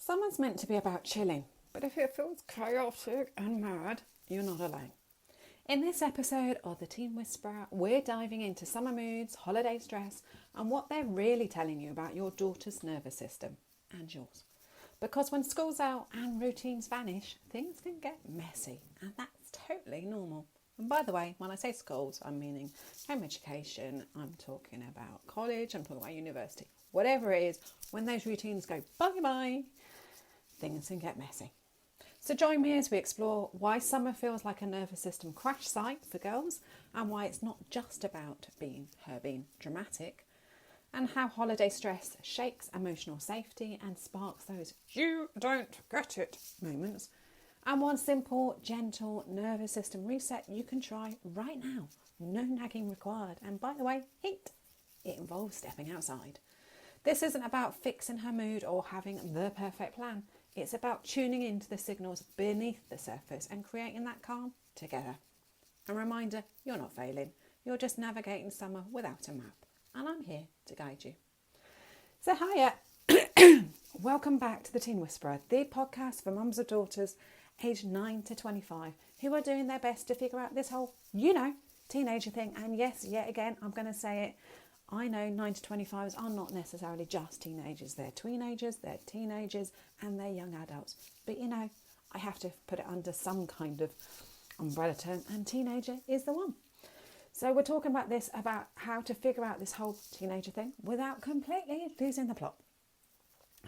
Summer's meant to be about chilling, but if it feels chaotic and mad, you're not alone. In this episode of The Teen Whisperer, we're diving into summer moods, holiday stress, and what they're really telling you about your daughter's nervous system and yours. Because when school's out and routines vanish, things can get messy, and that's totally normal. And by the way, when I say schools, I'm meaning home education, I'm talking about college, I'm talking about university. Whatever it is, when those routines go bye-bye, things can get messy. So join me as we explore why summer feels like a nervous system crash site for girls and why it's not just about being dramatic, and how holiday stress shakes emotional safety and sparks those "you don't get it" moments, and one simple, gentle nervous system reset you can try right now. No nagging required. And by the way, it involves stepping outside. This isn't about fixing her mood or having the perfect plan. It's about tuning into the signals beneath the surface and creating that calm together. A reminder, you're not failing. You're just navigating summer without a map. And I'm here to guide you. So hiya. Welcome back to The Teen Whisperer, the podcast for mums of daughters aged 9 to 25 who are doing their best to figure out this whole, teenager thing. And yes, yet again, I'm going to say it. I know 9 to 25s are not necessarily just teenagers. They're teenagers, and they're young adults. But I have to put it under some kind of umbrella term, and teenager is the one. So we're talking about how to figure out this whole teenager thing without completely losing the plot.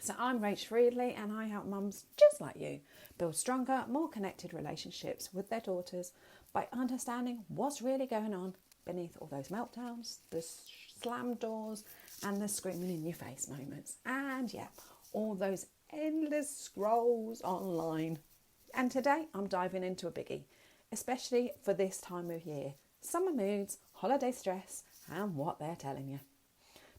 So I'm Rach Friedley, and I help mums just like you build stronger, more connected relationships with their daughters by understanding what's really going on beneath all those meltdowns, the slam doors and the screaming in your face moments, and all those endless scrolls online. And today I'm diving into a biggie, especially for this time of year: summer moods, holiday stress, and what they're telling you.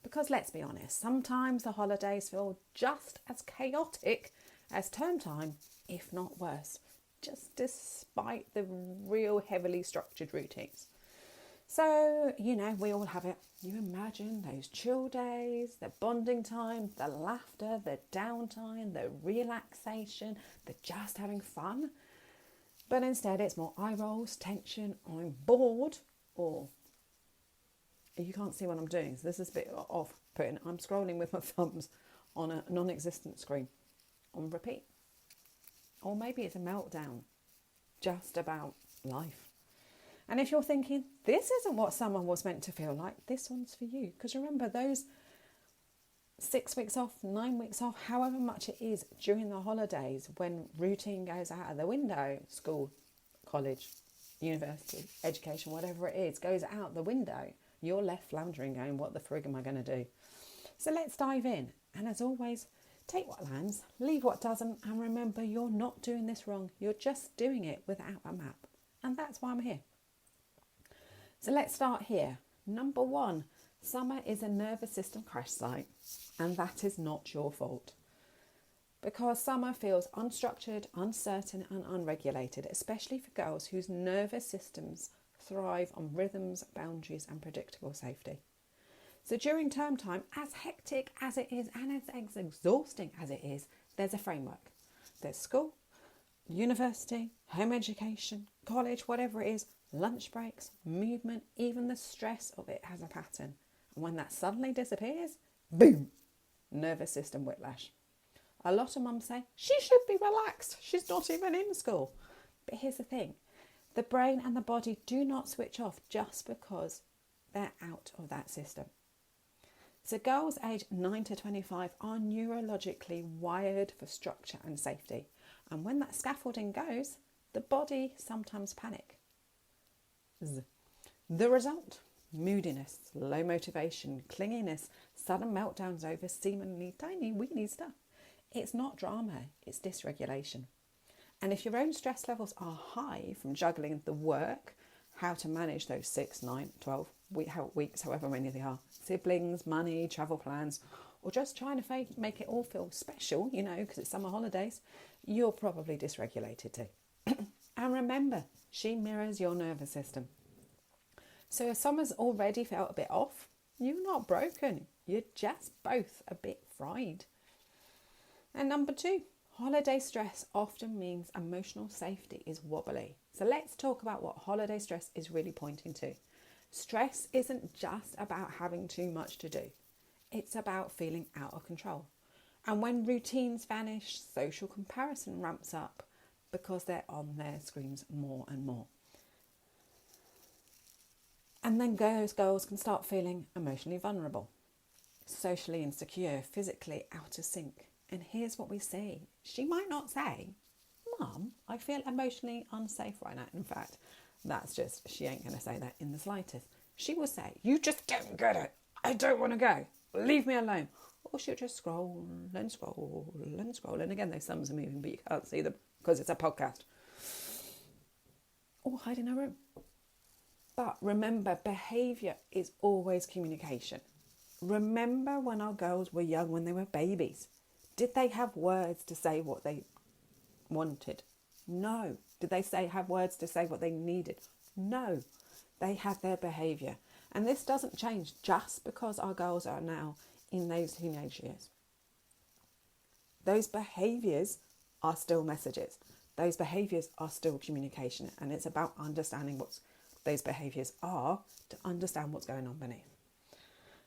Because let's be honest, sometimes the holidays feel just as chaotic as term time, if not worse, just despite the real heavily structured routines. So, we all have it. You imagine those chill days, the bonding time, the laughter, the downtime, the relaxation, the just having fun. But instead it's more eye rolls, tension, I'm bored, or you can't see what I'm doing. So this is a bit off-putting. I'm scrolling with my thumbs on a non-existent screen on repeat. Or maybe it's a meltdown just about life. And if you're thinking, this isn't what summer was meant to feel like, this one's for you. Because remember, those 6 weeks off, 9 weeks off, however much it is during the holidays when routine goes out of the window, school, college, university, education, whatever it is, goes out the window, you're left floundering going, what the frig am I going to do? So let's dive in. And as always, take what lands, leave what doesn't, and remember, you're not doing this wrong. You're just doing it without a map. And that's why I'm here. So let's start here. Number 1, summer is a nervous system crash site, and that is not your fault. Because summer feels unstructured, uncertain and unregulated, especially for girls whose nervous systems thrive on rhythms, boundaries and predictable safety. So during term time, as hectic as it is and as exhausting as it is, there's a framework. There's school, university, home education, college, whatever it is, lunch breaks, movement, even the stress of it has a pattern. And when that suddenly disappears, boom, nervous system whiplash. A lot of mums say, she should be relaxed. She's not even in school. But here's the thing. The brain and the body do not switch off just because they're out of that system. So girls aged 9 to 25 are neurologically wired for structure and safety. And when that scaffolding goes, the body sometimes panics. The result: moodiness, low motivation, clinginess, sudden meltdowns over seemingly tiny, weeny stuff. It's not drama, it's dysregulation. And if your own stress levels are high from juggling the work, how to manage those 6, 9, 12 weeks, however many they are, siblings, money, travel plans, or just trying to make it all feel special, because it's summer holidays, you're probably dysregulated too. And remember, she mirrors your nervous system. So if summer's already felt a bit off, you're not broken. You're just both a bit fried. And number 2, holiday stress often means emotional safety is wobbly. So let's talk about what holiday stress is really pointing to. Stress isn't just about having too much to do. It's about feeling out of control. And when routines vanish, social comparison ramps up because they're on their screens more and more. And then girls can start feeling emotionally vulnerable, socially insecure, physically out of sync. And here's what we see. She might not say, "Mum, I feel emotionally unsafe right now." In fact, that's just, she ain't going to say that in the slightest. She will say, "You just don't get it. I don't want to go. Leave me alone." Or she'll just scroll and scroll and scroll. And again, those thumbs are moving, but you can't see them because it's a podcast. Or hide in her room. But remember, behaviour is always communication. Remember when our girls were young, when they were babies. Did they have words to say what they wanted? No. Did they have words to say what they needed? No. They had their behaviour. And this doesn't change just because our girls are now in those teenage years. Those behaviours are still messages. Those behaviours are still communication. And it's about understanding what those behaviours are to understand what's going on beneath.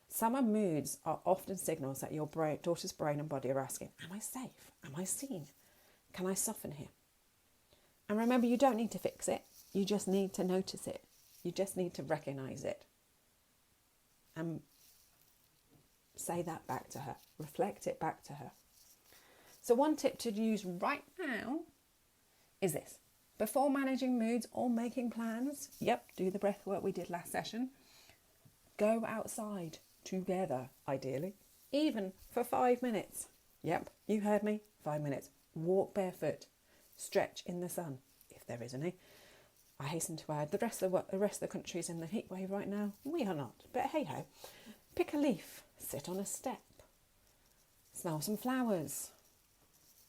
Summer moods are often signals that your daughter's brain and body are asking, am I safe? Am I seen? Can I soften here? And remember, you don't need to fix it. You just need to notice it. You just need to recognise it. And say that back to her. Reflect it back to her. So one tip to use right now is this. Before managing moods or making plans, do the breath work we did last session. Go outside together, ideally, even for 5 minutes. Yep, you heard me, 5 minutes. Walk barefoot. Stretch in the sun, if there is any. I hasten to add, the rest of the country is in the heat wave right now. We are not, but hey-ho. Pick a leaf, sit on a step, smell some flowers.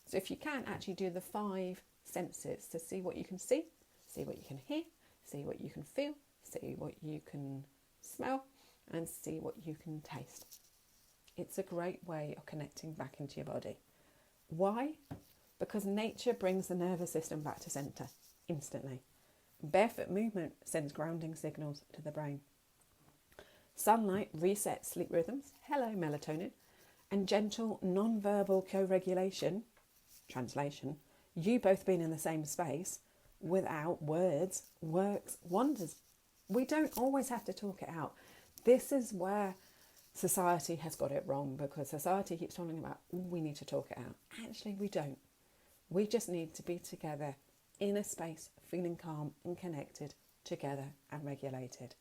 So if you can, actually do the 5 senses to see what you can see what you can hear, see what you can feel, see what you can smell, and see what you can taste. It's a great way of connecting back into your body. Why? Because nature brings the nervous system back to centre instantly. Barefoot movement sends grounding signals to the brain. Sunlight resets sleep rhythms, hello melatonin, and gentle non-verbal co-regulation, translation, you both being in the same space without words works wonders. We don't always have to talk it out. This is where society has got it wrong, because society keeps talking about, we need to talk it out. Actually, we don't. We just need to be together in a space, feeling calm and connected, together and regulated.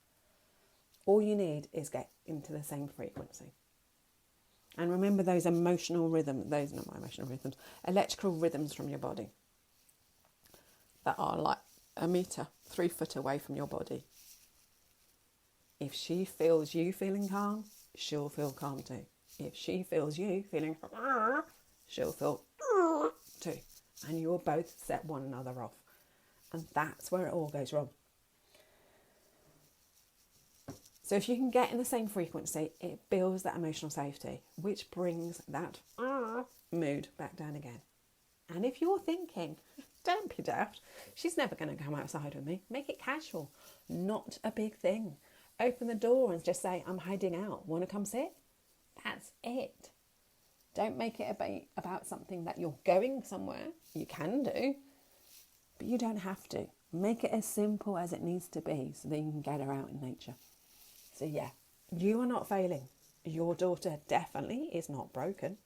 All you need is get into the same frequency. And remember those emotional rhythms, electrical rhythms from your body that are like a metre, 3 foot away from your body. If she feels you feeling calm, she'll feel calm too. If she feels you feeling, she'll feel too. And you'll both set one another off. And that's where it all goes wrong. So if you can get in the same frequency, it builds that emotional safety, which brings that mood back down again. And if you're thinking, don't be daft, she's never going to come outside with me, make it casual. Not a big thing. Open the door and just say, I'm hiding out. Want to come sit? That's it. Don't make it about something that you're going somewhere. You can do, but you don't have to. Make it as simple as it needs to be so that you can get her out in nature. So yeah, you are not failing. Your daughter definitely is not broken.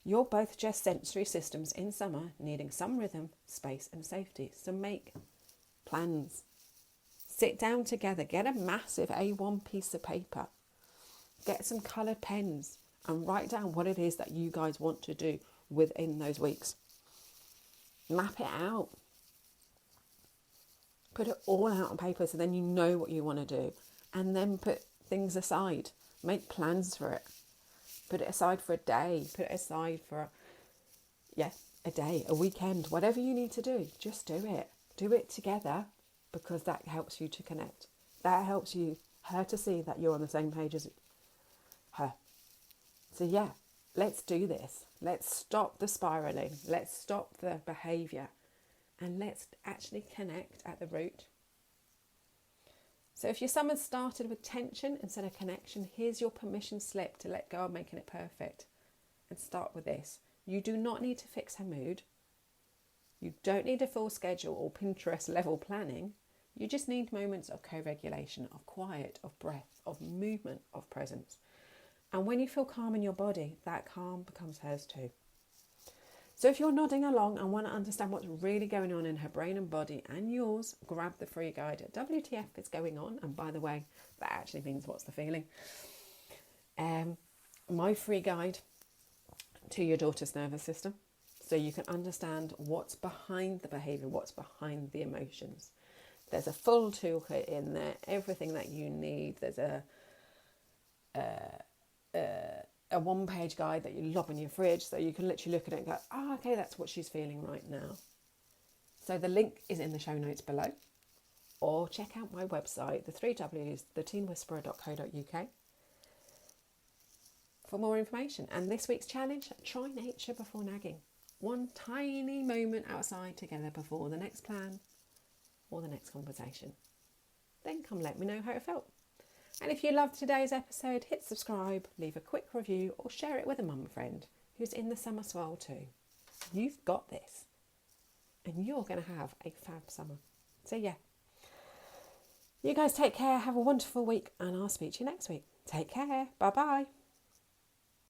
You're both just sensory systems in summer needing some rhythm, space and safety. So make plans. Sit down together. Get a massive A1 piece of paper. Get some coloured pens and write down what it is that you guys want to do within those weeks. Map it out. Put it all out on paper so then you know what you want to do. And then put things aside. Make plans for it. Put it aside for a day. Put it aside for, a day, a weekend. Whatever you need to do, just do it. Do it together, because that helps you to connect. That helps her to see that you're on the same page as her. So let's do this. Let's stop the spiraling. Let's stop the behaviour. And let's actually connect at the root. So if your summer started with tension instead of connection, here's your permission slip to let go of making it perfect. And start with this. You do not need to fix her mood. You don't need a full schedule or Pinterest level planning. You just need moments of co-regulation, of quiet, of breath, of movement, of presence. And when you feel calm in your body, that calm becomes hers too. So if you're nodding along and want to understand what's really going on in her brain and body and yours, grab the free guide at WTF is going on. And by the way, that actually means what's the feeling. My free guide to your daughter's nervous system, so you can understand what's behind the behaviour, what's behind the emotions. There's a full toolkit in there, everything that you need. There's a one-page guide that you lob in your fridge, so you can literally look at it and go, oh, okay, that's what she's feeling right now. So the link is in the show notes below, or check out my website, the 3Ws, theteenwhisperer.co.uk, for more information. And this week's challenge, try nature before nagging. One tiny moment outside together before the next plan or the next conversation. Then come let me know how it felt. And if you loved today's episode, hit subscribe, leave a quick review, or share it with a mum friend who's in the summer swirl too. You've got this, and you're going to have a fab summer. So yeah, you guys take care, have a wonderful week, and I'll speak to you next week. Take care, bye bye.